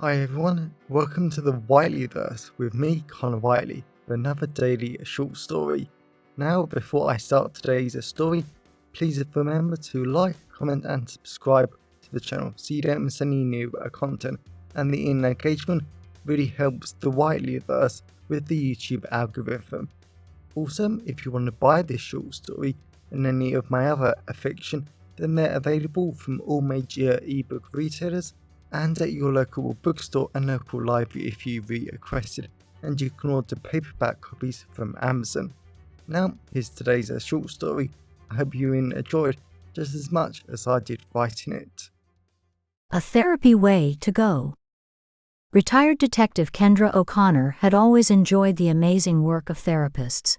Hi everyone, welcome to the Whiteleyverse with me, Connor Whiteley, for another daily short story. Now, before I start today's story, please remember to like, comment and subscribe to the channel so you don't miss any new content, and the engagement really helps the Whiteleyverse with the YouTube algorithm. Also, if you want to buy this short story and any of my other fiction, then they're available from all major ebook retailers and at your local bookstore and local library if you requested, and you can order paperback copies from Amazon. Now, here's today's short story. I hope you enjoyed just as much as I did writing it. A therapy way to go. Retired Detective Kendra O'Connor had always enjoyed the amazing work of therapists,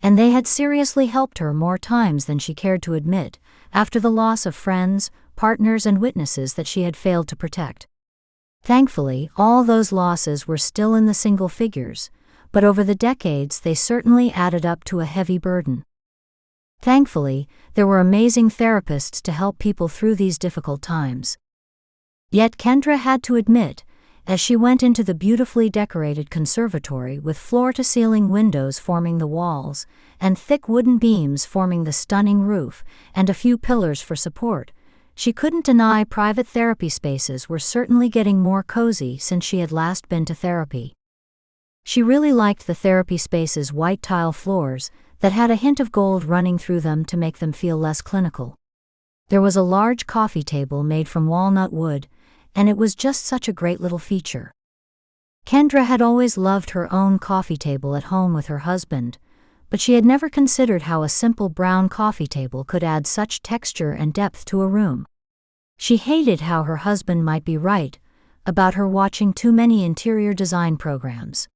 and they had seriously helped her more times than she cared to admit, after the loss of friends, partners and witnesses that she had failed to protect. Thankfully, all those losses were still in the single figures, but over the decades they certainly added up to a heavy burden. Thankfully, there were amazing therapists to help people through these difficult times. Yet Kendra had to admit, as she went into the beautifully decorated conservatory with floor-to-ceiling windows forming the walls, and thick wooden beams forming the stunning roof, and a few pillars for support, she couldn't deny private therapy spaces were certainly getting more cozy since she had last been to therapy. She really liked the therapy space's white tile floors that had a hint of gold running through them to make them feel less clinical. There was a large coffee table made from walnut wood, and it was just such a great little feature. Kendra had always loved her own coffee table at home with her husband, but she had never considered how a simple brown coffee table could add such texture and depth to a room. She hated how her husband might be right about her watching too many interior design programs.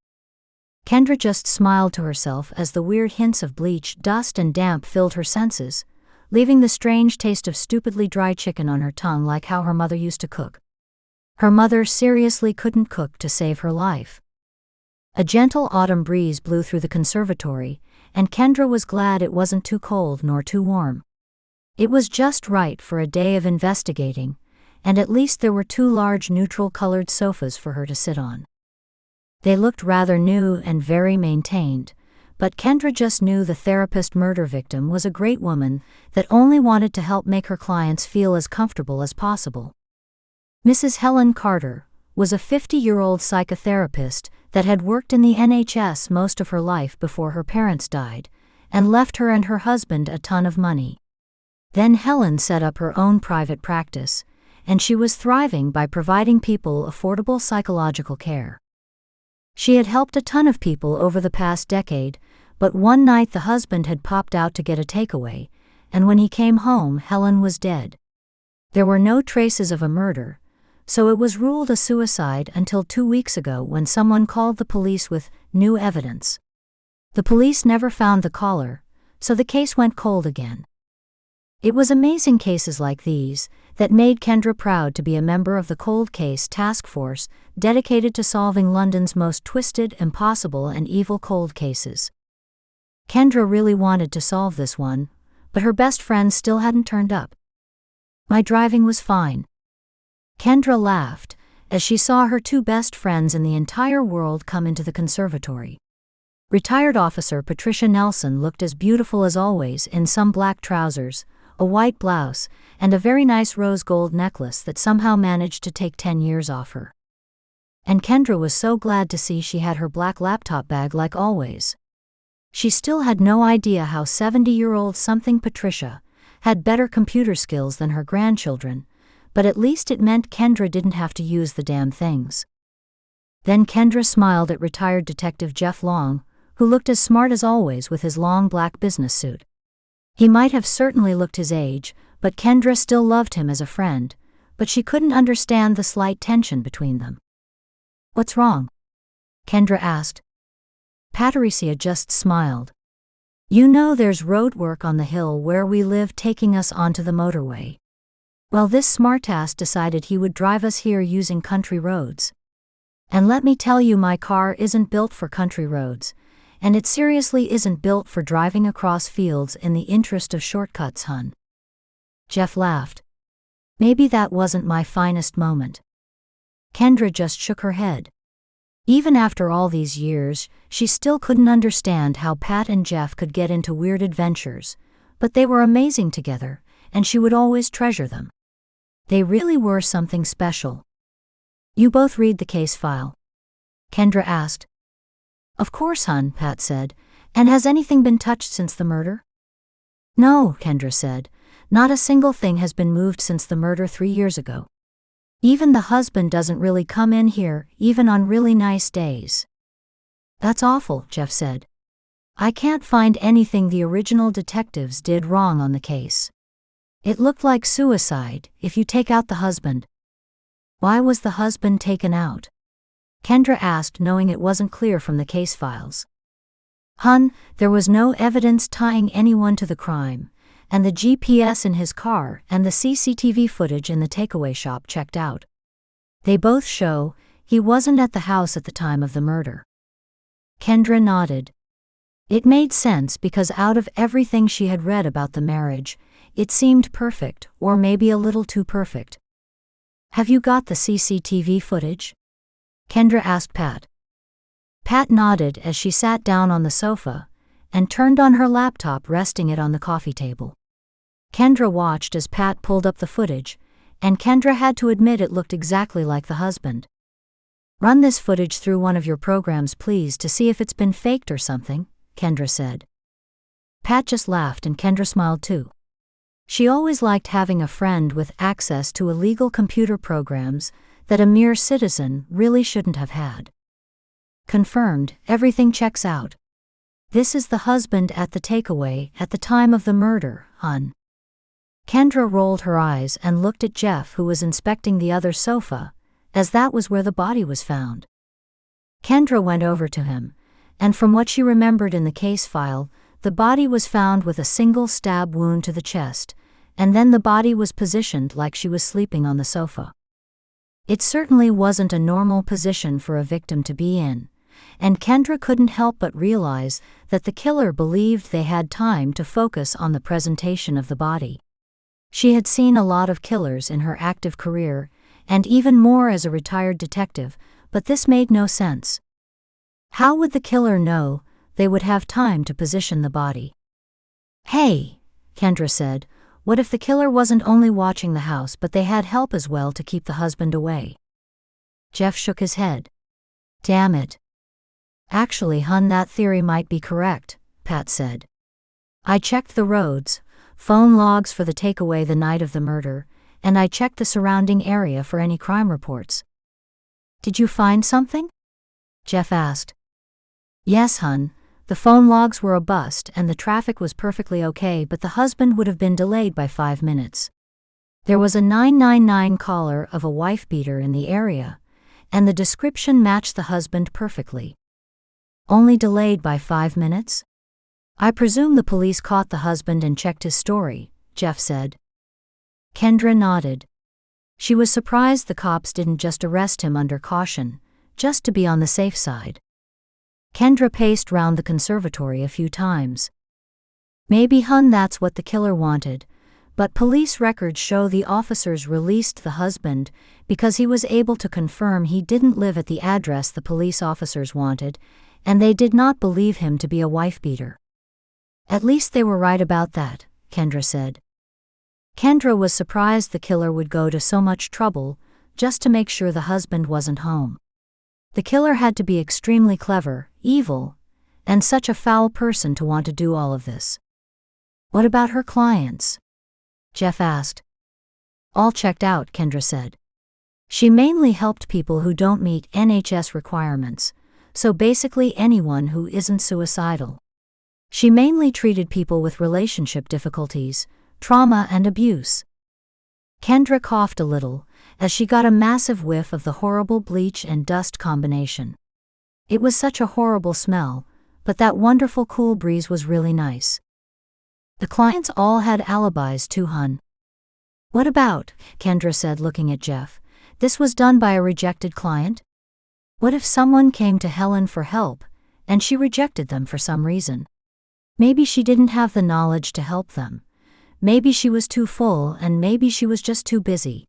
Kendra just smiled to herself as the weird hints of bleach, dust and damp filled her senses, leaving the strange taste of stupidly dry chicken on her tongue like how her mother used to cook. Her mother seriously couldn't cook to save her life. A gentle autumn breeze blew through the conservatory, and Kendra was glad it wasn't too cold nor too warm. It was just right for a day of investigating, and at least there were two large neutral-colored sofas for her to sit on. They looked rather new and very maintained, but Kendra just knew the therapist murder victim was a great woman that only wanted to help make her clients feel as comfortable as possible. Mrs. Helen Carter was a 50-year-old psychotherapist that had worked in the NHS most of her life before her parents died, and left her and her husband a ton of money. Then Helen set up her own private practice, and she was thriving by providing people affordable psychological care. She had helped a ton of people over the past decade, but one night the husband had popped out to get a takeaway, and when he came home, Helen was dead. There were no traces of a murder, so it was ruled a suicide until 2 weeks ago when someone called the police with new evidence. The police never found the caller, so the case went cold again. It was amazing cases like these that made Kendra proud to be a member of the Cold Case Task Force dedicated to solving London's most twisted, impossible and evil cold cases. Kendra really wanted to solve this one, but her best friend still hadn't turned up. My driving was fine. Kendra laughed as she saw her two best friends in the entire world come into the conservatory. Retired Officer Patricia Nelson looked as beautiful as always in some black trousers, a white blouse, and a very nice rose gold necklace that somehow managed to take 10 years off her. And Kendra was so glad to see she had her black laptop bag like always. She still had no idea how 70-year-old something Patricia had better computer skills than her grandchildren, but at least it meant Kendra didn't have to use the damn things. Then Kendra smiled at retired Detective Jeff Long, who looked as smart as always with his long black business suit. He might have certainly looked his age, but Kendra still loved him as a friend, but she couldn't understand the slight tension between them. "What's wrong?" Kendra asked. Patricia just smiled. "You know there's road work on the hill where we live taking us onto the motorway. Well, this smartass decided he would drive us here using country roads. And let me tell you, my car isn't built for country roads, and it seriously isn't built for driving across fields in the interest of shortcuts, hun." Jeff laughed. "Maybe that wasn't my finest moment." Kendra just shook her head. Even after all these years, she still couldn't understand how Pat and Jeff could get into weird adventures, but they were amazing together, and she would always treasure them. They really were something special. "You both read the case file?" Kendra asked. "Of course, hon," Pat said. "And has anything been touched since the murder?" "No," Kendra said. "Not a single thing has been moved since the murder 3 years ago. Even the husband doesn't really come in here, even on really nice days." "That's awful," Jeff said. "I can't find anything the original detectives did wrong on the case. It looked like suicide, if you take out the husband." "Why was the husband taken out?" Kendra asked, knowing it wasn't clear from the case files. "Hun, there was no evidence tying anyone to the crime, and the GPS in his car and the CCTV footage in the takeaway shop checked out. They both show he wasn't at the house at the time of the murder." Kendra nodded. It made sense because out of everything she had read about the marriage, it seemed perfect, or maybe a little too perfect. "Have you got the CCTV footage?" Kendra asked Pat. Pat nodded as she sat down on the sofa and turned on her laptop, resting it on the coffee table. Kendra watched as Pat pulled up the footage, and Kendra had to admit it looked exactly like the husband. "Run this footage through one of your programs, please, to see if it's been faked or something," Kendra said. Pat just laughed, and Kendra smiled too. She always liked having a friend with access to illegal computer programs that a mere citizen really shouldn't have had. "Confirmed, everything checks out. This is the husband at the takeaway at the time of the murder, hon." Kendra rolled her eyes and looked at Jeff, who was inspecting the other sofa, as that was where the body was found. Kendra went over to him, and from what she remembered in the case file, the body was found with a single stab wound to the chest, and then the body was positioned like she was sleeping on the sofa. It certainly wasn't a normal position for a victim to be in, and Kendra couldn't help but realize that the killer believed they had time to focus on the presentation of the body. She had seen a lot of killers in her active career, and even more as a retired detective, but this made no sense. How would the killer know they would have time to position the body? "Hey," Kendra said, "what if the killer wasn't only watching the house but they had help as well to keep the husband away?" Jeff shook his head. "Damn it. Actually, hun, that theory might be correct," Pat said. "I checked the roads, phone logs for the takeaway the night of the murder, and I checked the surrounding area for any crime reports." "Did you find something?" Jeff asked. "Yes, hun. The phone logs were a bust and the traffic was perfectly okay, but the husband would have been delayed by 5 minutes. There was a 999 caller of a wife-beater in the area, and the description matched the husband perfectly." "Only delayed by 5 minutes? I presume the police caught the husband and checked his story," Jeff said. Kendra nodded. She was surprised the cops didn't just arrest him under caution, just to be on the safe side. Kendra paced round the conservatory a few times. "Maybe, hun, that's what the killer wanted, but police records show the officers released the husband because he was able to confirm he didn't live at the address the police officers wanted, and they did not believe him to be a wife-beater." "At least they were right about that," Kendra said. Kendra was surprised the killer would go to so much trouble just to make sure the husband wasn't home. The killer had to be extremely clever, evil, and such a foul person to want to do all of this. "What about her clients?" Jeff asked. "All checked out," Kendra said. "She mainly helped people who don't meet NHS requirements, so basically anyone who isn't suicidal. She mainly treated people with relationship difficulties, trauma, and abuse." Kendra coughed a little as she got a massive whiff of the horrible bleach and dust combination. It was such a horrible smell, but that wonderful cool breeze was really nice. "The clients all had alibis too, hun." "What about," Kendra said, looking at Jeff, "this was done by a rejected client? What if someone came to Helen for help, and she rejected them for some reason? Maybe she didn't have the knowledge to help them. Maybe she was too full, and maybe she was just too busy."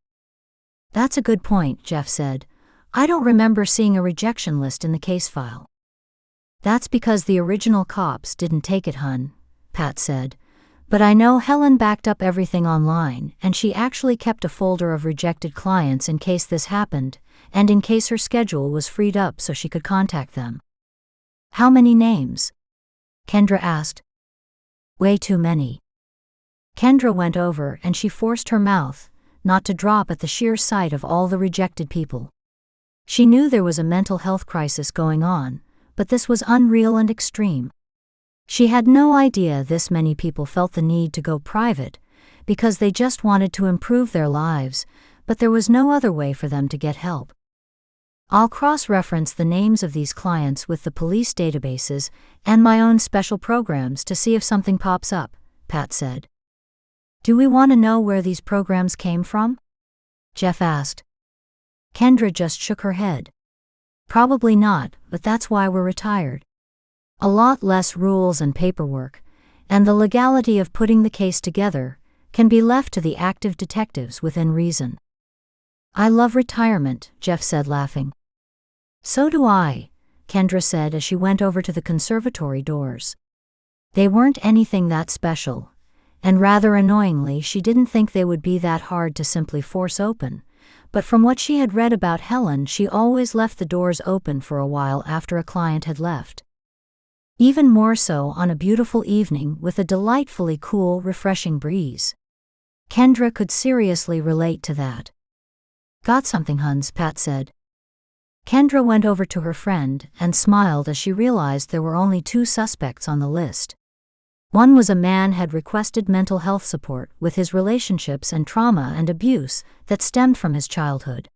"That's a good point," Jeff said. I don't remember seeing a rejection list in the case file. That's because the original cops didn't take it, hun, Pat said. But I know Helen backed up everything online, and she actually kept a folder of rejected clients in case this happened, and in case her schedule was freed up so she could contact them. How many names? Kendra asked. Way too many. Kendra went over and she forced her mouth not to drop at the sheer sight of all the rejected people. She knew there was a mental health crisis going on, but this was unreal and extreme. She had no idea this many people felt the need to go private because they just wanted to improve their lives, but there was no other way for them to get help. I'll cross-reference the names of these clients with the police databases and my own special programs to see if something pops up, Pat said. Do we want to know where these programs came from? Jeff asked. Kendra just shook her head. Probably not, but that's why we're retired. A lot less rules and paperwork, and the legality of putting the case together can be left to the active detectives within reason. I love retirement, Jeff said, laughing. So do I, Kendra said as she went over to the conservatory doors. They weren't anything that special, and rather annoyingly she didn't think they would be that hard to simply force open, but from what she had read about Helen, she always left the doors open for a while after a client had left. Even more so on a beautiful evening with a delightfully cool, refreshing breeze. Kendra could seriously relate to that. Got something, Huns, Pat said. Kendra went over to her friend and smiled as she realized there were only 2 suspects on the list. One was a man had requested mental health support with his relationships and trauma and abuse that stemmed from his childhood.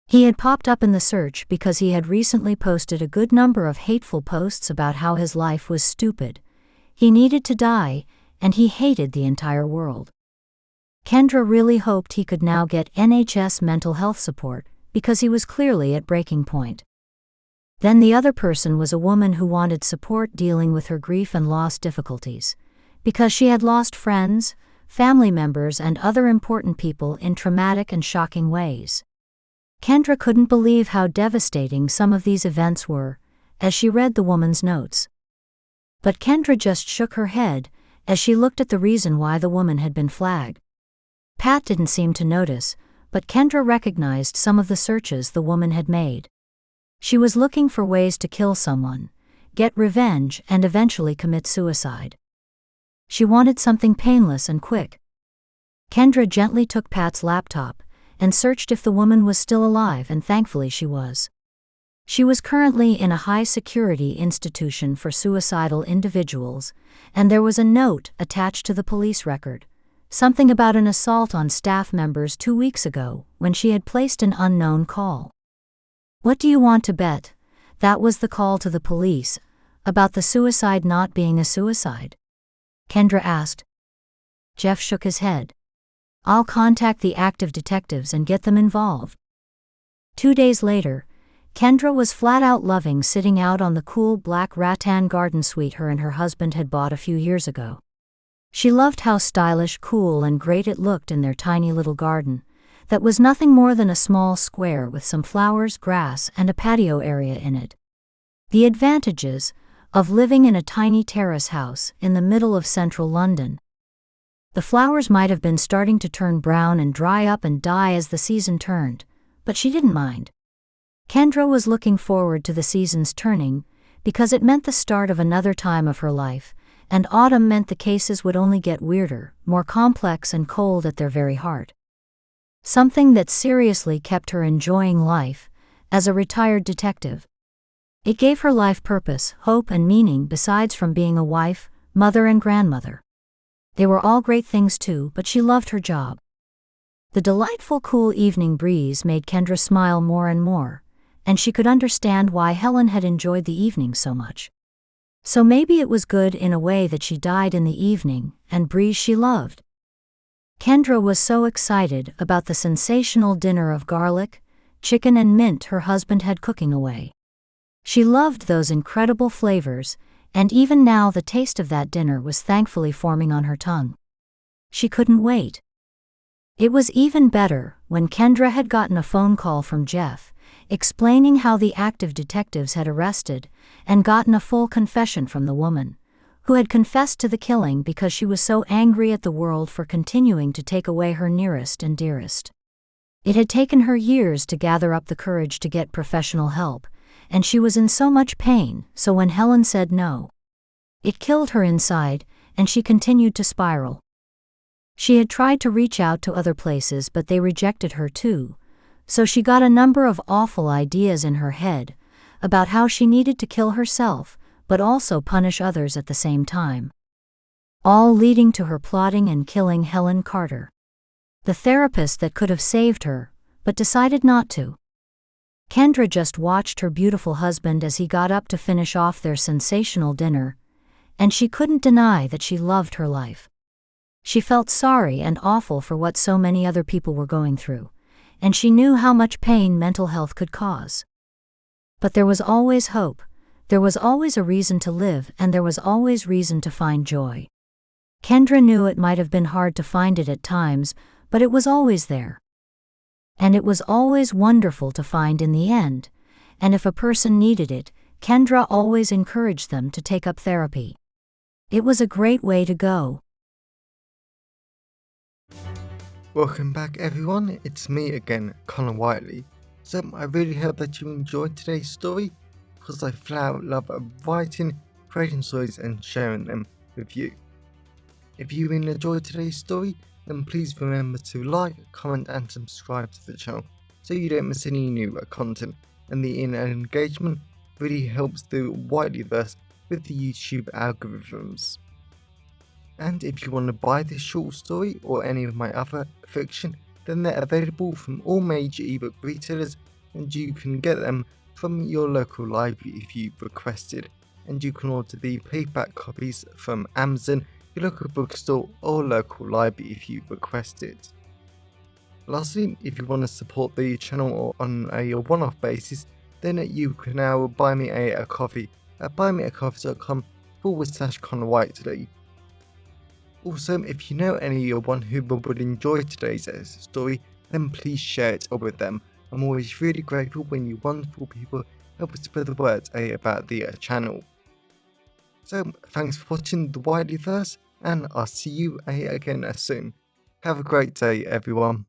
He had popped up in the search because he had recently posted a good number of hateful posts about how his life was stupid, he needed to die, and he hated the entire world. Kendra really hoped he could now get NHS mental health support because he was clearly at breaking point. Then the other person was a woman who wanted support dealing with her grief and loss difficulties, because she had lost friends, family members, and other important people in traumatic and shocking ways. Kendra couldn't believe how devastating some of these events were, as she read the woman's notes. But Kendra just shook her head as she looked at the reason why the woman had been flagged. Pat didn't seem to notice, but Kendra recognized some of the searches the woman had made. She was looking for ways to kill someone, get revenge, and eventually commit suicide. She wanted something painless and quick. Kendra gently took Pat's laptop and searched if the woman was still alive, and thankfully she was. She was currently in a high-security institution for suicidal individuals, and there was a note attached to the police record, something about an assault on staff members 2 weeks ago when she had placed an unknown call. What do you want to bet? That was the call to the police, about the suicide not being a suicide? Kendra asked. Jeff shook his head. I'll contact the active detectives and get them involved. 2 days later, Kendra was flat out loving sitting out on the cool black rattan garden suite her and her husband had bought a few years ago. She loved how stylish, cool, and great it looked in their tiny little garden, that was nothing more than a small square with some flowers, grass, and a patio area in it. The advantages of living in a tiny terrace house in the middle of central London. The flowers might have been starting to turn brown and dry up and die as the season turned, but she didn't mind. Kendra was looking forward to the seasons turning because it meant the start of another time of her life, and autumn meant the cases would only get weirder, more complex, and cold at their very heart. Something that seriously kept her enjoying life as a retired detective. It gave her life purpose, hope, and meaning besides from being a wife, mother, and grandmother. They were all great things too, but she loved her job. The delightful cool evening breeze made Kendra smile more and more, and she could understand why Helen had enjoyed the evening so much. So maybe it was good in a way that she died in the evening and breeze she loved. Kendra was so excited about the sensational dinner of garlic, chicken, and mint her husband had cooking away. She loved those incredible flavors, and even now the taste of that dinner was thankfully forming on her tongue. She couldn't wait. It was even better when Kendra had gotten a phone call from Jeff, explaining how the active detectives had arrested and gotten a full confession from the woman, who had confessed to the killing because she was so angry at the world for continuing to take away her nearest and dearest. It had taken her years to gather up the courage to get professional help, and she was in so much pain, so when Helen said no, it killed her inside, and she continued to spiral. She had tried to reach out to other places, but they rejected her too, so she got a number of awful ideas in her head about how she needed to kill herself, but also punish others at the same time. All leading to her plotting and killing Helen Carter, the therapist that could have saved her, but decided not to. Kendra just watched her beautiful husband as he got up to finish off their sensational dinner, and she couldn't deny that she loved her life. She felt sorry and awful for what so many other people were going through, and she knew how much pain mental health could cause. But there was always hope, there was always a reason to live, and there was always reason to find joy. Kendra knew it might have been hard to find it at times, but it was always there. And it was always wonderful to find in the end, and if a person needed it, Kendra always encouraged them to take up therapy. It was a great way to go. Welcome back everyone, it's me again, Connor Whiteley. So I really hope that you enjoyed today's story, because I flat out love writing, creating stories and sharing them with you. If you really enjoyed today's story, then please remember to like, comment and subscribe to the channel so you don't miss any new content, and the engagement really helps the Whiteleyverse with the YouTube algorithms. And if you want to buy this short story or any of my other fiction, then they're available from all major ebook retailers, and you can get them from your local library if you requested, and you can order the paperback copies from Amazon, your local bookstore or local library if you request it. Lastly, if you want to support the channel on a one-off basis, then you can now buy me a coffee at buymeacoffee.com/Connor Whiteley. Also, if you know anyone who would enjoy today's story, then please share it with them. I'm always really grateful when you wonderful people help spread the word about the channel. So, thanks for watching the Whiteleyverse, and I'll see you again soon. Have a great day, everyone.